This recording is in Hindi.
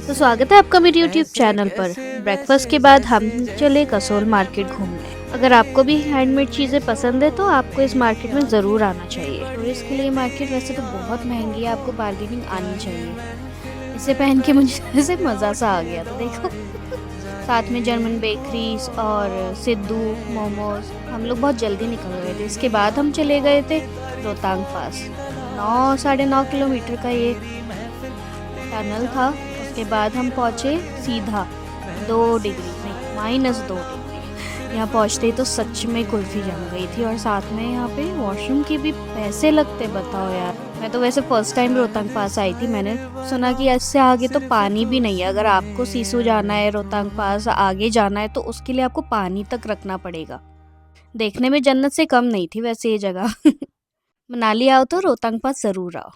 तो स्वागत है आपका मेरे यूट्यूब चैनल पर। ब्रेकफास्ट के बाद हम चले कसोल मार्केट घूमने। अगर आपको भी हैंडमेड चीज़ें पसंद है तो आपको इस मार्केट में ज़रूर आना चाहिए। टूरिस्ट के लिए मार्केट वैसे तो बहुत महंगी है, आपको बार्गेनिंग आनी चाहिए। इसे पहन के मुझे ऐसे मज़ा सा आ गया था, देखो। साथ में जर्मन बेकरीज और सिद्धू मोमोज। हम लोग बहुत जल्दी निकल गए थे। इसके बाद हम चले गए थे रोहतांग पास। 9 साढ़े 9 किलोमीटर का ये टनल था। उसके बाद हम पहुँचे सीधा 2 डिग्री नहीं -2 डिग्री। यहाँ पहुँचते ही तो सच में कुल्फ़ी जम गई थी। और साथ में यहाँ पे वॉशरूम के भी पैसे लगते, बताओ यार। मैं तो वैसे फ़र्स्ट टाइम रोहतांग पास आई थी। मैंने सुना कि इससे आगे तो पानी भी नहीं है। अगर आपको सिसु जाना है, रोहतांग पास आगे जाना है, तो उसके लिए आपको पानी तक रखना पड़ेगा। देखने में जन्नत से कम नहीं थी वैसे ये जगह। मनाली आओ तो रोहतांग पास ज़रूर आओ।